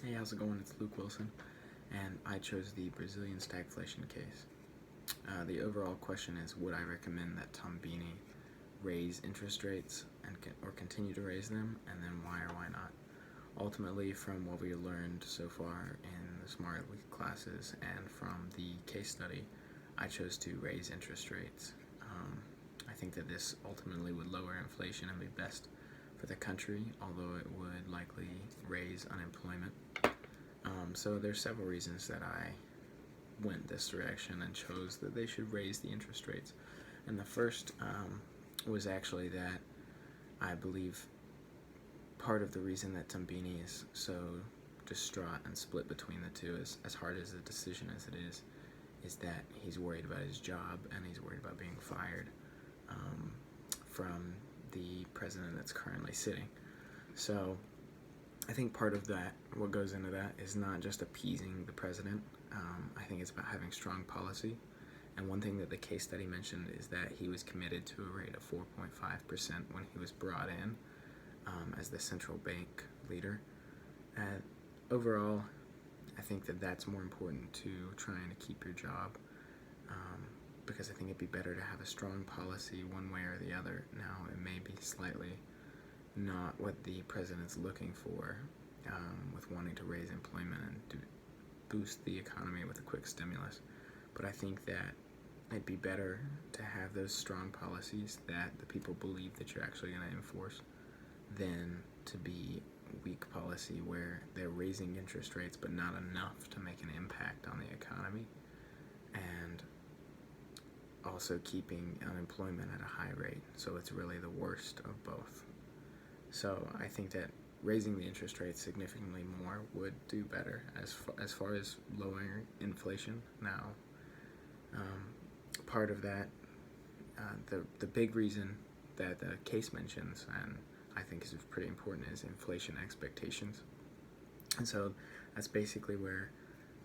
Hey, how's it going? It's Luke Wilson, and I chose the Brazilian stagflation case. The overall question is, would I recommend that Tom Beanie raise interest rates or continue to raise them, and then why or why not? Ultimately, from what we learned so far in the Smart Week classes and from the case study, I chose to raise interest rates. I think that this ultimately would lower inflation and be best for the country, although it would likely raise unemployment. So there's several reasons that I went this direction and chose that they should raise the interest rates. And the first was actually that I believe part of the reason that Tambini is so distraught and split between the two, as hard as the decision as it is that he's worried about his job and he's worried about being fired from the president that's currently sitting. So I think part of that, what goes into that, is not just appeasing the president. I think it's about having strong policy. And one thing that the case study mentioned is that he was committed to a rate of 4.5% when he was brought in as the central bank leader. And overall, I think that that's more important to trying to keep your job, because I think it'd be better to have a strong policy one way or the other. Now, it may be slightly not what the president's looking for, with wanting to raise employment and to boost the economy with a quick stimulus. But I think that it'd be better to have those strong policies that the people believe that you're actually going to enforce than to be weak policy where they're raising interest rates but not enough to make an impact on the economy, and also keeping unemployment at a high rate. So it's really the worst of both. So I think that raising the interest rates significantly more would do better as far as lowering inflation. Now, part of that, the big reason that the case mentions, and I think is pretty important, is inflation expectations. And so that's basically where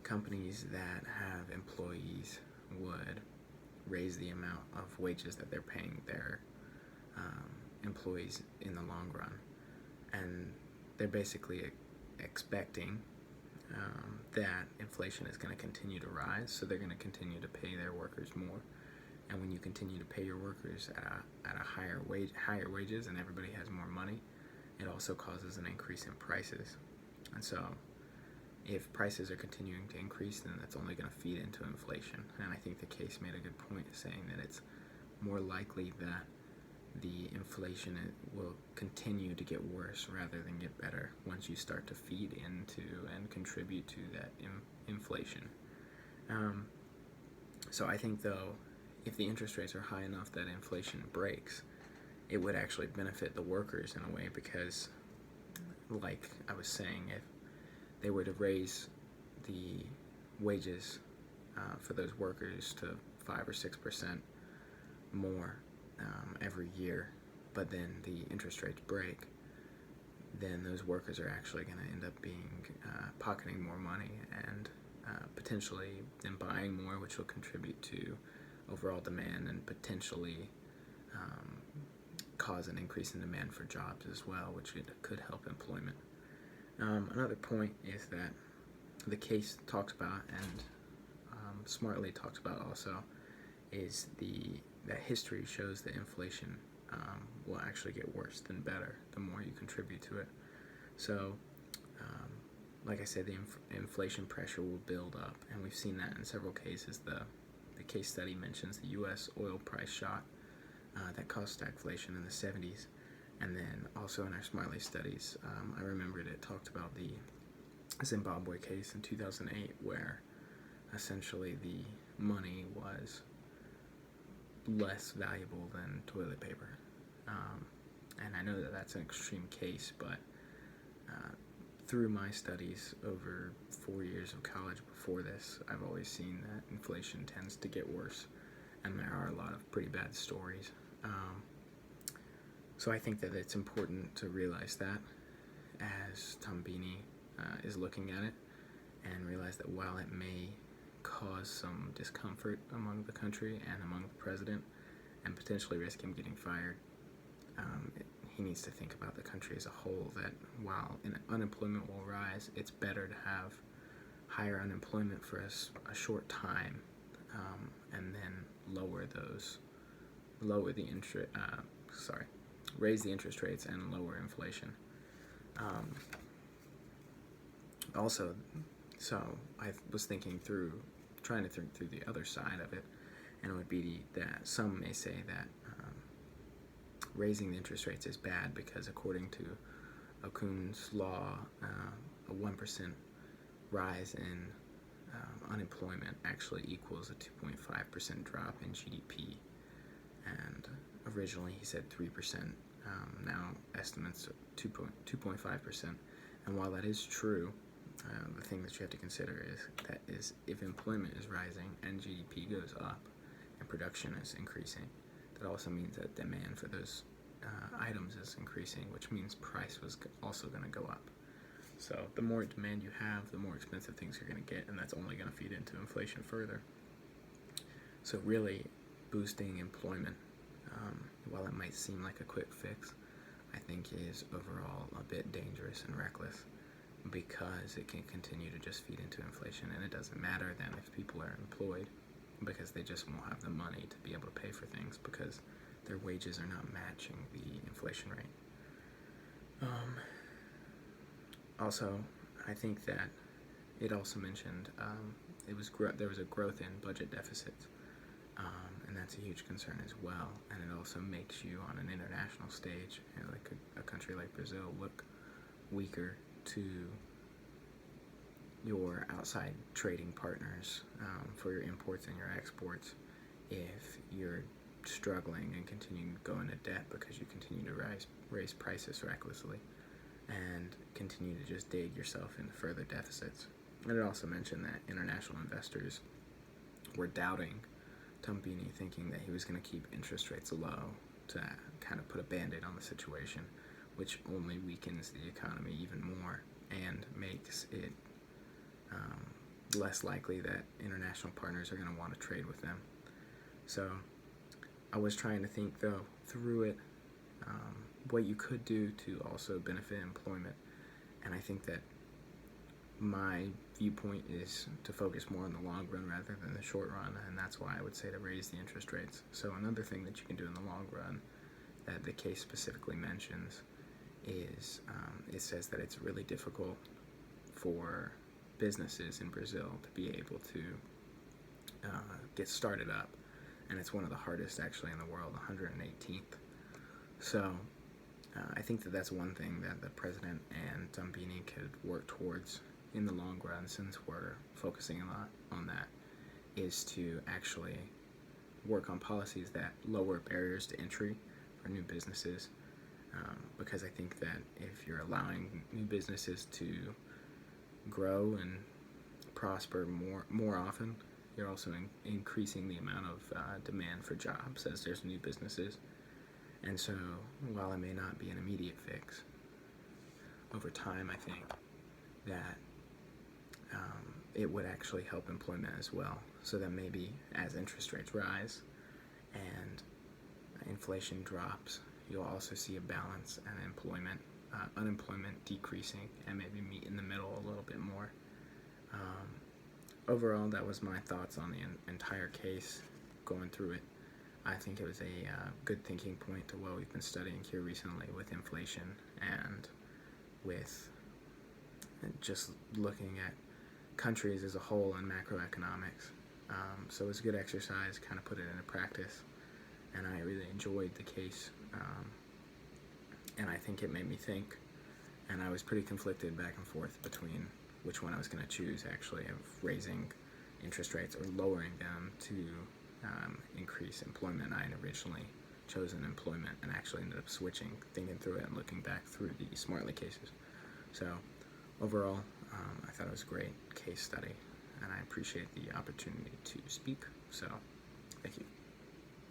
companies that have employees would raise the amount of wages that they're paying their employees in the long run. And they're basically expecting that inflation is going to continue to rise, so they're going to continue to pay their workers more. And when you continue to pay your workers at a higher wages, and everybody has more money, it also causes an increase in prices. And so if prices are continuing to increase, then that's only going to feed into inflation. And I think the case made a good point saying that it's more likely that the inflation will continue to get worse rather than get better once you start to feed into and contribute to that inflation. So I think, though, if the interest rates are high enough that inflation breaks, it would actually benefit the workers in a way, because, like I was saying, if they were to raise the wages for those workers to 5 or 6% more every year, but then the interest rates break, then those workers are actually going to end up being pocketing more money and potentially then buying more, which will contribute to overall demand and potentially cause an increase in demand for jobs as well, which could help employment. Another point is that the case talks about, and smartly talks about also, is that history shows that inflation will actually get worse than better the more you contribute to it. So, like I said, the inflation pressure will build up, and we've seen that in several cases. The case study mentions the U.S. oil price shock that caused stagflation in the 70s, and then also in our Smartly studies, I remembered it talked about the Zimbabwe case in 2008, where essentially the money was less valuable than toilet paper. And I know that that's an extreme case, but through my studies over 4 years of college before this, I've always seen that inflation tends to get worse, and there are a lot of pretty bad stories. So I think that it's important to realize that as Tom Beanie is looking at it, and realize that while it may cause some discomfort among the country and among the president, and potentially risk him getting fired, he needs to think about the country as a whole, that while unemployment will rise, it's better to have higher unemployment for a short time, and then raise the interest rates and lower inflation. Also, so I was trying to think through the other side of it, and it would be that some may say that raising the interest rates is bad because, according to Okun's law, a 1% rise in unemployment actually equals a 2.5% drop in GDP. And originally he said 3%, now estimates 2.5%. And while that is true, the thing that you have to consider is if employment is rising and GDP goes up and production is increasing, that also means that demand for those items is increasing, which means price was also going to go up. So the more demand you have, the more expensive things you're going to get, and that's only going to feed into inflation further. So really, boosting employment, while it might seem like a quick fix, I think is overall a bit dangerous and reckless, because it can continue to just feed into inflation, and it doesn't matter then if people are employed, because they just won't have the money to be able to pay for things because their wages are not matching the inflation rate. Also, I think that it also mentioned there was a growth in budget deficits, and that's a huge concern as well. And it also makes you, on an international stage, like a country like Brazil, look weaker to your outside trading partners for your imports and your exports if you're struggling and continuing to go into debt because you continue to raise prices recklessly and continue to just dig yourself into further deficits. And it also mentioned that international investors were doubting Tombini, thinking that he was going to keep interest rates low to kind of put a band-aid on the situation, which only weakens the economy even more and makes it less likely that international partners are going to want to trade with them. So I was trying to think, though, through it, what you could do to also benefit employment. And I think that my viewpoint is to focus more on the long run rather than the short run, and that's why I would say to raise the interest rates. So another thing that you can do in the long run that the case specifically mentions is it says that it's really difficult for businesses in Brazil to be able to get started up, and it's one of the hardest actually in the world, 118th. So I think that that's one thing that the president and Tombini could work towards in the long run, since we're focusing a lot on that, is to actually work on policies that lower barriers to entry for new businesses, because I think that if you're allowing new businesses to grow and prosper more often, you're also increasing the amount of demand for jobs as there's new businesses. And so, while it may not be an immediate fix, over time I think that it would actually help employment as well. So that maybe as interest rates rise and inflation drops, you'll also see a balance and unemployment decreasing, and maybe meet in the middle a little bit more. Overall, that was my thoughts on the entire case, going through it. I think it was a good thinking point to what we've been studying here recently with inflation and with just looking at countries as a whole and macroeconomics. So it was a good exercise, kind of put it into practice, and I really enjoyed the case. And I think it made me think, and I was pretty conflicted back and forth between which one I was going to choose, actually, of raising interest rates or lowering them to increase employment. I had originally chosen employment and actually ended up switching, thinking through it and looking back through the Smartly cases. So overall, I thought it was a great case study, and I appreciate the opportunity to speak. So thank you.